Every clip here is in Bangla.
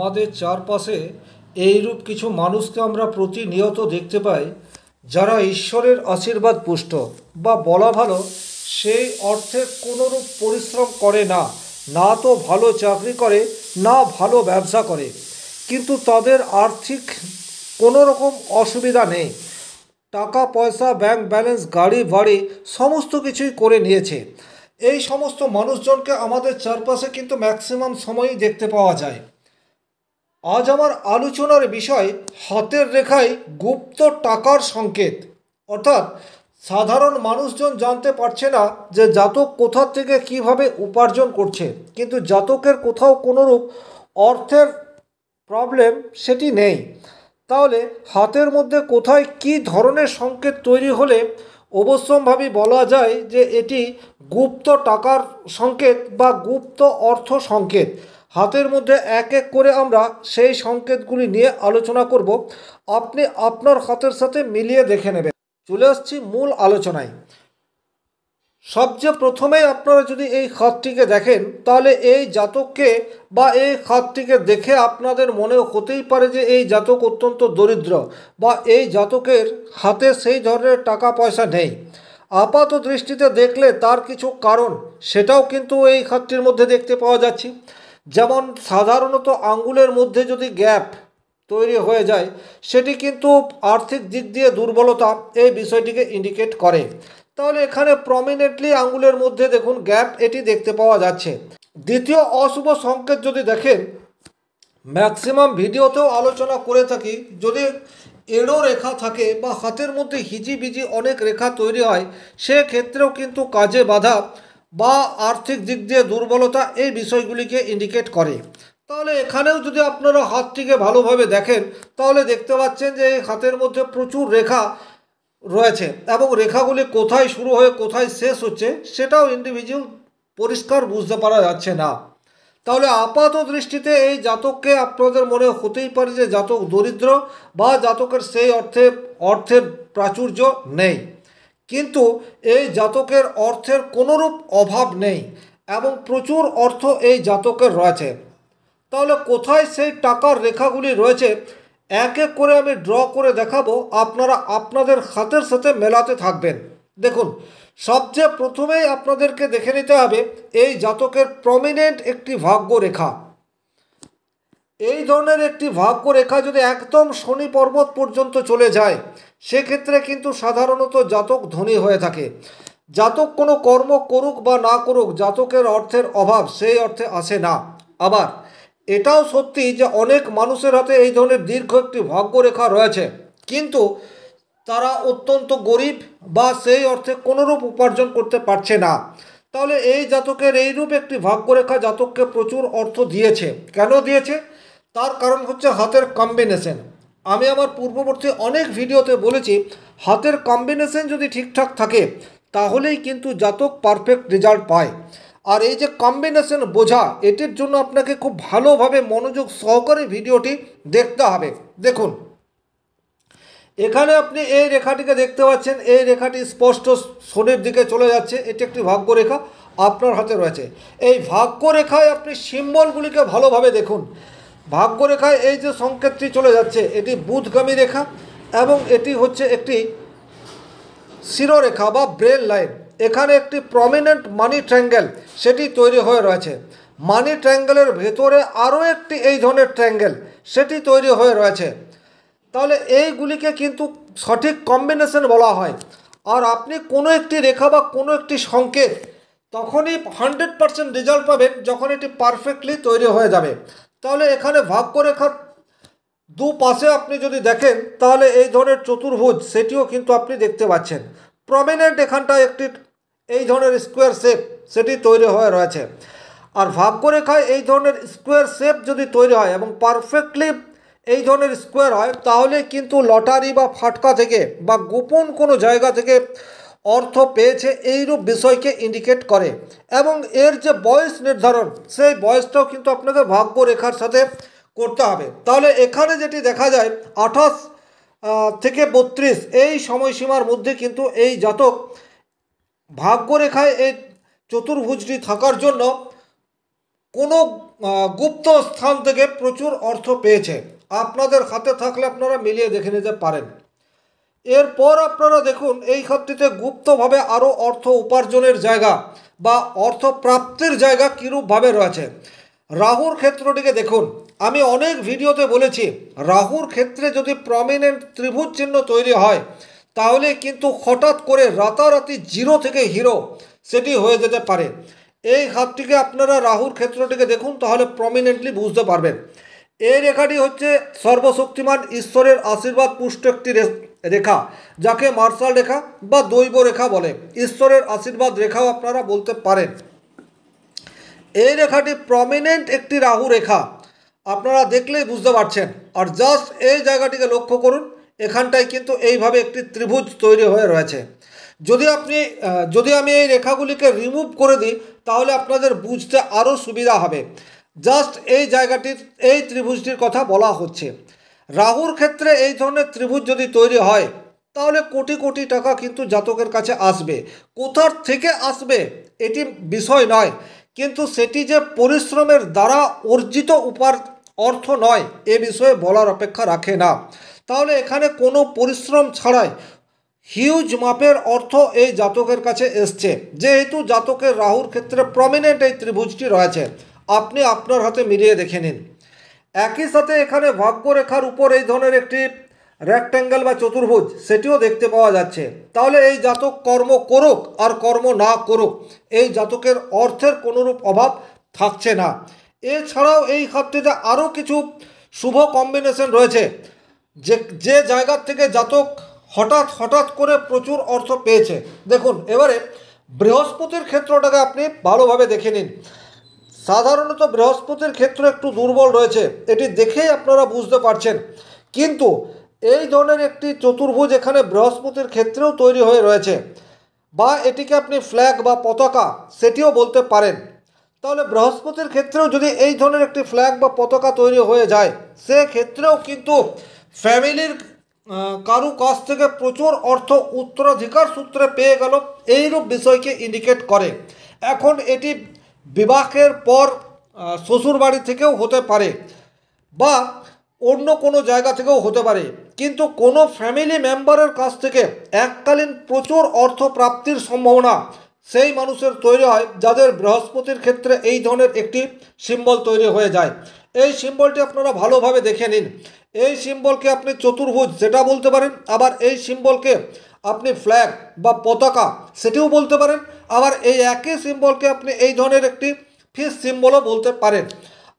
আমাদের চারপাশে এইরূপ কিছু মানুষকে আমরা প্রতিনিয়ত দেখতে পাই যারা ঈশ্বরের আশীর্বাদ পুষ্ট, বা বলা ভালো সেই অর্থে কোনোরূপ পরিশ্রম করে না, না তো ভালো চাকরি করে, না ভালো ব্যবসা করে, কিন্তু তাদের আর্থিক কোনো রকম অসুবিধা নেই। টাকা পয়সা, ব্যাংক ব্যালেন্স, গাড়ি বাড়ি সমস্ত কিছুই করে নিয়েছে। এই সমস্ত মানুষজনকে আমাদের চারপাশে কিন্তু ম্যাক্সিমাম সময়ই দেখতে পাওয়া যায়। আজ আমার আলোচনার বিষয় হাতের রেখায় গুপ্ত টাকার সংকেত। অর্থাৎ সাধারণ মানুষজন জানতে পারছে না যে জাতক কোথা থেকে কিভাবে উপার্জন করছে, কিন্তু জাতকের কোথাও কোনোরূপ অর্থের প্রবলেম সেটি নেই। তাহলে হাতের মধ্যে কোথায় কী ধরনের সংকেত তৈরি হলে অবশ্যম্ভাবী বলা যায় যে এটি গুপ্ত টাকার সংকেত বা গুপ্ত অর্থ সংকেত। হাতের মধ্যে এক এক করে আমরা সেই সংকেতগুলি নিয়ে আলোচনা করব। আপনি আপনার হাতের সাথে মিলিয়ে দেখে নেবেন। চলে আসছি মূল আলোচনায়। সবচেয়ে প্রথমেই আপনারা যদি এই হাতটিকে দেখেন, তাহলে এই জাতককে বা এই হাতটিকে দেখে আপনাদের মনে হতেই পারে যে এই জাতক অত্যন্ত দরিদ্র, বা এই জাতকের হাতে সেই ধরনের টাকা পয়সা নেই। আপাত দৃষ্টিতে দেখলে তার কিছু কারণ সেটাও কিন্তু এই হাতটির মধ্যে দেখতে পাওয়া যাচ্ছে। যেমন সাধারণত আঙ্গুলের মধ্যে যদি গ্যাপ তৈরি হয়ে যায়, সেটি কিন্তু আর্থিক দিক দিয়ে দুর্বলতা এই বিষয়টিকে ইন্ডিকেট করে। তাহলে এখানে প্রমিনেন্টলি আঙ্গুলের মধ্যে দেখুন গ্যাপ এটি দেখতে পাওয়া যাচ্ছে। দ্বিতীয় অশুভ সংকেত যদি দেখেন, ম্যাক্সিমাম ভিডিওতেও আলোচনা করে থাকি, যদি এড়ো রেখা থাকে বা হাতের মধ্যে হিজিবিজি অনেক রেখা তৈরি হয়, সেক্ষেত্রেও কিন্তু কাজে বাধা বা আর্থিক দিক দিয়ে দুর্বলতা এই বিষয়গুলিকে ইন্ডিকেট করে। তাহলে এখানেও যদি আপনারা হাতটিকে ভালোভাবে দেখেন, তাহলে দেখতে পাচ্ছেন যে এই হাতের মধ্যে প্রচুর রেখা রয়েছে, এবং রেখাগুলি কোথায় শুরু হয়ে কোথায় শেষ হচ্ছে সেটাও ইন্ডিভিজুয়াল পরিষ্কার বুঝতে পারা যাচ্ছে না। তাহলে আপাত দৃষ্টিতে এই জাতককে আপনাদের মনে হতেই পারে যে জাতক দরিদ্র, বা জাতকের সেই অর্থের প্রাচুর্য নেই। কিন্তু এই জাতকের অর্থের কোনোরূপ অভাব নেই, এবং প্রচুর অর্থ এই জাতকের রয়েছে। তাহলে কোথায় সেই টাকার রেখাগুলি রয়েছে এক এক করে আমি ড্র করে দেখাবো, আপনারা আপনাদের হাতের সাথে মেলাতে থাকবেন। দেখুন, সবচেয়ে প্রথমেই আপনাদেরকে দেখে নিতে হবে এই জাতকের প্রমিনেন্ট একটি ভাগ্য রেখা। এই ধরনের একটি ভাগ্য রেখা যদি একদম শনি পর্বত পর্যন্ত চলে যায়, সেক্ষেত্রে কিন্তু সাধারণত জাতক ধনী হয়ে থাকে। জাতক কোনো কর্ম করুক বা না করুক, জাতকের অর্থের অভাব সেই অর্থে আসে না। আবার এটাও সত্যি যে অনেক মানুষের হাতে এই ধরনের দীর্ঘ একটি ভাগ্যরেখা রয়েছে, কিন্তু তারা অত্যন্ত গরিব বা সেই অর্থে কোনোরূপ উপার্জন করতে পারছে না। তাহলে এই জাতকের এইরূপ একটি ভাগ্যরেখা জাতককে প্রচুর অর্থ দিয়েছে। কেন দিয়েছে? তার কারণ হচ্ছে হাতের কম্বিনেশন। আমি আমার পূর্ববর্তী অনেক ভিডিওতে বলেছি, হাতের কম্বিনেশন যদি ঠিকঠাক থাকে তাহলেই কিন্তু জাতক পারফেক্ট রেজাল্ট পায়। আর এই যে কম্বিনেশন বোঝা, এটির জন্য আপনাকে খুব ভালোভাবে মনোযোগ সহকারে ভিডিওটি দেখতে হবে। দেখুন, এখানে আপনি এই রেখাটিকে দেখতে পাচ্ছেন, এই রেখাটি স্পষ্ট শনির দিকে চলে যাচ্ছে, এটি একটি ভাগ্যরেখা আপনার হাতে রয়েছে। এই ভাগ্যরেখায় আপনি সিম্বলগুলিকে ভালোভাবে দেখুন। ভাগ্যরেখায় এই যে সংকেতটি চলে যাচ্ছে, এটি বুধগামী রেখা, এবং এটি হচ্ছে একটি শিরোরেখা বা ব্রেন লাইন। এখানে একটি প্রমিনেন্ট মানি ট্রায়াঙ্গেল সেটি তৈরি হয়ে রয়েছে। মানি ট্রায়াঙ্গেলের ভেতরে আরও একটি এই ধরনের ট্রায়াঙ্গেল সেটি তৈরি হয়ে রয়েছে। তাহলে এইগুলিকে কিন্তু সঠিক কম্বিনেশন বলা হয়। আর আপনি কোনো একটি রেখা বা কোনো একটি সংকেত তখনই 100% রেজাল্ট পাবেন যখন এটি পারফেক্টলি তৈরি হয়ে যাবে। তাহলে এখানে ভাগ্যরেখার দুপাশে আপনি যদি দেখেন, তাহলে এই ধরনের চতুর্ভুজ সেটিও কিন্তু আপনি দেখতে পাচ্ছেন। প্রমিনেন্ট এখানটায় একটি এই ধরনের স্কোয়ার শেপ সেটি তৈরি হয়ে রয়েছে। আর ভাগ্যরেখায় এই ধরনের স্কোয়ার শেপ যদি তৈরি হয় এবং পারফেক্টলি এই ধরনের স্কোয়ার হয়, তাহলে কিন্তু লটারি বা ফাটকা থেকে বা গোপন কোনো জায়গা থেকে অর্থ পেয়েছে এইরূপ বিষয়কে ইন্ডিকেট করে। এবং এর যে বয়স নির্ধারণ, সেই বয়সটাও কিন্তু আপনাকে ভাগ্যরেখার সাথে করতে হবে। তাহলে এখানে যেটি দেখা যায় 28 থেকে 32 এই সময়সীমার মধ্যে কিন্তু এই জাতক ভাগ্যরেখায় এই চতুর্ভুজটি থাকার জন্য কোনো গুপ্ত স্থান থেকে প্রচুর অর্থ পেয়েছে। আপনাদের হাতে থাকলে আপনারা মিলিয়ে দেখে নিতে পারেন। এরপর আপনারা দেখুন এই খাতটিতে গুপ্তভাবে আরও অর্থ উপার্জনের জায়গা বা অর্থ প্রাপ্তির জায়গা কীরূপভাবে রয়েছে। রাহুর ক্ষেত্রটিকে দেখুন। আমি অনেক ভিডিওতে বলেছি রাহুর ক্ষেত্রে যদি প্রমিনেন্ট ত্রিভুজ চিহ্ন তৈরি হয় তাহলে কিন্তু হঠাৎ করে রাতারাতি জিরো থেকে হিরো সেটি হয়ে যেতে পারে। এই হাতটিকে আপনারা রাহুর ক্ষেত্রটিকে দেখুন, তাহলে প্রমিনেন্টলি বুঝতে পারবেন। এই রেখাটি হচ্ছে সর্বশক্তিমান ঈশ্বরের আশীর্বাদ পুষ্ট একটি রেখা, যাকে মার্শাল রেখা বা দৈব রেখা বলে। ঈশ্বরের আশীর্বাদ রেখাও আপনারা বলতে পারেন। এই রেখাটি প্রমিনেন্ট একটি রাহু রেখা, আপনারা দেখলেই বুঝতে পারছেন। আর জাস্ট এই জায়গাটিকে লক্ষ্য করুন, এখানটায় কিন্তু এইভাবে একটি ত্রিভুজ তৈরি হয়ে রয়েছে। যদি আমি এই রেখাগুলিকে রিমুভ করে দিই তাহলে আপনাদের বুঝতে আরও সুবিধা হবে। জাস্ট এই জায়গাটির এই ত্রিভুজটির কথা বলা হচ্ছে। রাহুর ক্ষেত্রে এই ধরনের ত্রিভুজ যদি তৈরি হয় তাহলে কোটি কোটি টাকা কিন্তু জাতকের কাছে আসবে। কোথার থেকে আসবে এটি বিষয় নয়, কিন্তু সেটি যে পরিশ্রমের দ্বারা অর্জিত অর্থ নয় এ বিষয়ে বলার অপেক্ষা রাখে না। তাহলে এখানে কোনো পরিশ্রম ছাড়াই হিউজ মাপের অর্থ এই জাতকের কাছে এসছে, যেহেতু জাতকের রাহুর ক্ষেত্রে প্রমিনেন্ট এই ত্রিভুজটি রয়েছে। আপনি আপনার হাতে মিলিয়ে দেখে নিন। একই সাথে এখানে ভাগ্যরেখার উপর এই ধরনের একটি রেক্ট্যাঙ্গেল বা চতুর্ভুজ সেটিও দেখতে পাওয়া যাচ্ছে। তাহলে এই জাতক কর্ম করুক আর কর্ম না করুক, এই জাতকের অর্থের কোনোরূপ অভাব থাকছে না। এছাড়াও এই খাতটিতে আরও কিছু শুভ কম্বিনেশন রয়েছে, যে জায়গার থেকে জাতক হঠাৎ করে প্রচুর অর্থ পেয়েছে। দেখুন এবারে বৃহস্পতির ক্ষেত্রটাকে আপনি ভালোভাবে দেখে নিন। সাধারণত বৃহস্পতির ক্ষেত্র একটু দুর্বল রয়েছে, এটি দেখেই আপনারা বুঝতে পারছেন। কিন্তু এই ধরনের একটি চতুর্ভুজ এখানে বৃহস্পতির ক্ষেত্রেও তৈরি হয়ে রয়েছে, বা এটিকে আপনি ফ্ল্যাগ বা পতাকা সেটিও বলতে পারেন। তাহলে বৃহস্পতির ক্ষেত্রেও যদি এই ধরনের একটি ফ্ল্যাগ বা পতাকা তৈরি হয়ে যায়, সেক্ষেত্রেও কিন্তু ফ্যামিলির কারু কাছ থেকে প্রচুর অর্থ উত্তরাধিকার সূত্রে পেয়ে গেল, এইরূপ বিষয়কে ইন্ডিকেট করে। এখন এটি বিবাহের পর শ্বশুর বাড়ি থেকেও হতে পারে বা অন্য কোনো জায়গা থেকেও হতে পারে, কিন্তু কোনো ফ্যামিলি মেম্বারের কাছ থেকে এককালীন প্রচুর অর্থ প্রাপ্তির সম্ভাবনা সেই মানুষের তৈরি হয় যাদের বৃহস্পতির ক্ষেত্রে এই ধরনের একটি সিম্বল তৈরি হয়ে যায়। এই সিম্বলটি আপনারা ভালোভাবে দেখে নিন। এই সিম্বলকে আপনি চতুর্ভুজ সেটা বলতে পারেন, আবার এই সিম্বলকে আপনি ফ্ল্যাগ বা পতাকা সেটিও বলতে পারেন, আবার এই একই সিম্বলকে আপনি এই ধরনের একটি ফিশ সিম্বলও বলতে পারেন।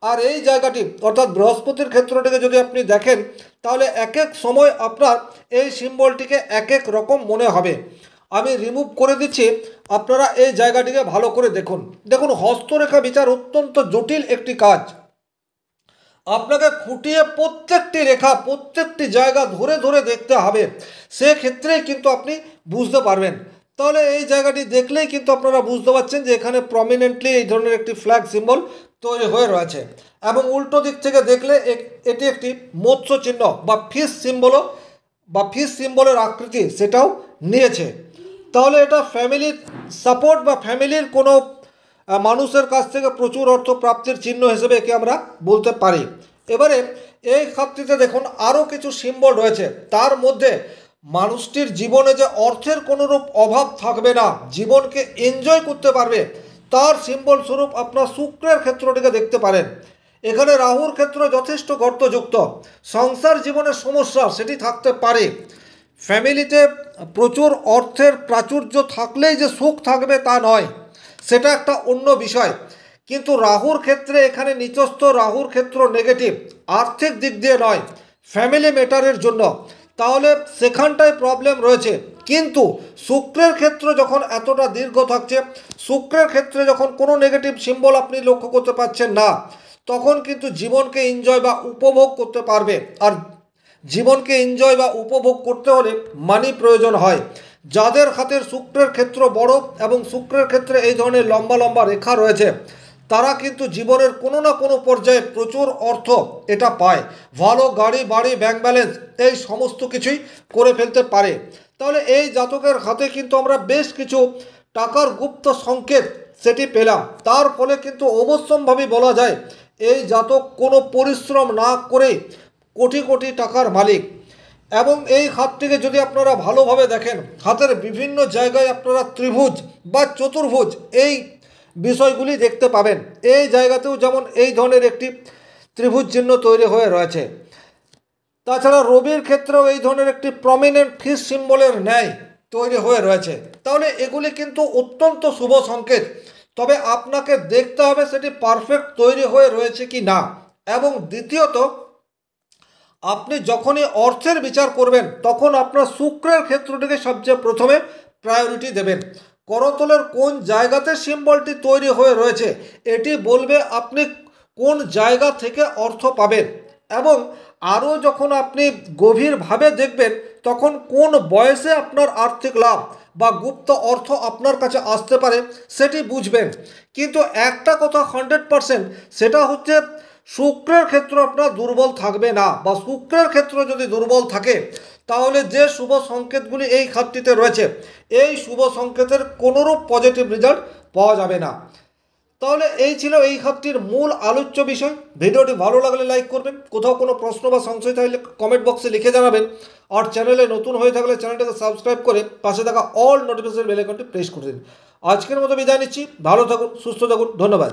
আর এই জায়গাটি অর্থাৎ বৃহস্পতির ক্ষেত্রটিকে যদি আপনি দেখেন তাহলে এক এক সময় আপনার এই সিম্বলটিকে এক এক রকম মনে হবে। আমি রিমুভ করে দিচ্ছি, আপনারা এই জায়গাটিকে ভালো করে দেখুন। দেখুন হস্তরেখা বিচার অত্যন্ত জটিল একটি কাজ। আপনাকে খুঁটিয়ে প্রত্যেকটি রেখা প্রত্যেকটি জায়গা ধরে ধরে দেখতে হবে, সেক্ষেত্রেই কিন্তু আপনি বুঝতে পারবেন। তাহলে এই জায়গাটি দেখলেই কিন্তু আপনারা বুঝতে পারছেন যে এখানে প্রমিনেন্টলি এই ধরনের একটি ফ্ল্যাগ সিম্বল তৈরি হয়ে রয়েছে, এবং উল্টো দিক থেকে দেখলে এটি একটি মৎস্য চিহ্ন বা ফিশ সিম্বলও বা ফিশ সিম্বলের আকৃতি সেটাও নিয়েছে। তাহলে এটা ফ্যামিলির সাপোর্ট বা ফ্যামিলির কোনো মানুষের কাছ থেকে প্রচুর অর্থ প্রাপ্তির চিহ্ন হিসেবে একে আমরা বলতে পারি। এবারে এই খাতটিতে দেখুন আরও কিছু সিম্বল রয়েছে, তার মধ্যে মানুষটির জীবনে যে অর্থের কোনোরূপ অভাব থাকবে না, জীবনকে এনজয় করতে পারবে, তার সিম্বল স্বরূপ আপনার শুক্রের ক্ষেত্রটিকে দেখতে পারেন। এখানে রাহুর ক্ষেত্র যথেষ্ট গর্তযুক্ত, সংসার জীবনের সমস্যা সেটি থাকতে পারে। ফ্যামিলিতে প্রচুর অর্থের প্রাচুর্য থাকলেই যে সুখ থাকবে তা নয়, সেটা একটা অন্য বিষয়। কিন্তু রাহুর ক্ষেত্রে এখানে নিচস্থ রাহুর ক্ষেত্র নেগেটিভ, আর্থিক দিক দিয়ে নয়, ফ্যামিলি ম্যাটারের জন্য, তাহলে সেখানটায় প্রবলেম রয়েছে। কিন্তু শুক্রের ক্ষেত্র যখন এতটা দীর্ঘ থাকছে, শুক্রের ক্ষেত্রে যখন কোনো নেগেটিভ সিম্বল আপনি লক্ষ্য করতে পারছেন না, তখন কিন্তু জীবনকে এনজয় বা উপভোগ করতে পারবে। আর জীবনকে এনজয় বা উপভোগ করতে হলে মানি প্রয়োজন হয়। যাদের হাতের শুক্রের ক্ষেত্র বড় এবং শুক্রের ক্ষেত্রে এই ধরনের লম্বা লম্বা রেখা রয়েছে, তারা কিন্তু জীবনের কোনো না কোনো পর্যায়ে প্রচুর অর্থ এটা পায়, ভালো গাড়ি বাড়ি ব্যাংক ব্যালেন্স এই সমস্ত কিছুই করে ফেলতে পারে। তাহলে এই জাতকের হাতে কিন্তু আমরা বেশ কিছু টাকার গুপ্ত সংকেত সেটি পেলাম। তার ফলে কিন্তু অবশ্যম্ভাবী বলা যায় এই জাতক কোনো পরিশ্রম না করে কোটি কোটি টাকার মালিক। এবং এই হাতটিকে যদি আপনারা ভালোভাবে দেখেন, হাতের বিভিন্ন জায়গায় আপনারা ত্রিভুজ বা চতুর্ভুজ এই বিষয়গুলি দেখতে পাবেন। এই জায়গাতেও যেমন এই ধরনের একটি ত্রিভুজ চিহ্ন তৈরি হয়ে রয়েছে। তাছাড়া রবির ক্ষেত্রেও এই ধরনের একটি প্রমিনেন্ট ফিশ সিম্বলের ন্যায় তৈরি হয়ে রয়েছে। তাহলে এগুলি কিন্তু অত্যন্ত শুভ সংকেত। তবে আপনাকে দেখতে হবে সেটি পারফেক্ট তৈরি হয়ে রয়েছে কি না। এবং দ্বিতীয়ত, আপনি যখনই অর্থের বিচার করবেন তখন আপনার শুক্রের ক্ষেত্রটিকে সবচেয়ে প্রথমে প্রায়োরিটি দেবেন। করতলের কোন জায়গাতে সিম্বলটি তৈরি হয়ে রয়েছে এটি বলবে আপনি কোন জায়গা থেকে অর্থ পাবেন। এবং আরও যখন আপনি গভীরভাবে দেখবেন তখন কোন বয়সে আপনার আর্থিক লাভ বা গুপ্ত অর্থ আপনার কাছে আসতে পারে সেটি বুঝবেন। কিন্তু একটা কথা 100%, সেটা হচ্ছে শুক্রের ক্ষেত্র আপনার দুর্বল থাকবে না, বা শুক্রের ক্ষেত্র যদি দুর্বল থাকে তাহলে যে শুভ সংকেতগুলি এই খাতটিতে রয়েছে এই শুভ সংকেতের কোনোরূপ পজিটিভ রেজাল্ট পাওয়া যাবে না। তাহলে এই ছিল এই খাতটির মূল আলোচ্য বিষয়। ভিডিওটি ভালো লাগলে লাইক করবেন, কোথাও কোনো প্রশ্ন বা সংশয় থাকলে কমেন্ট বক্সে লিখে জানাবেন। আর চ্যানেলে নতুন হয়ে থাকলে চ্যানেলটাকে সাবস্ক্রাইব করে পাশে থাকা অল নোটিফিকেশন বেল আইকনটি প্রেস করে দিন। আজকের মতো বিদায় নিচ্ছি। ভালো থাকুন, সুস্থ থাকুন, ধন্যবাদ।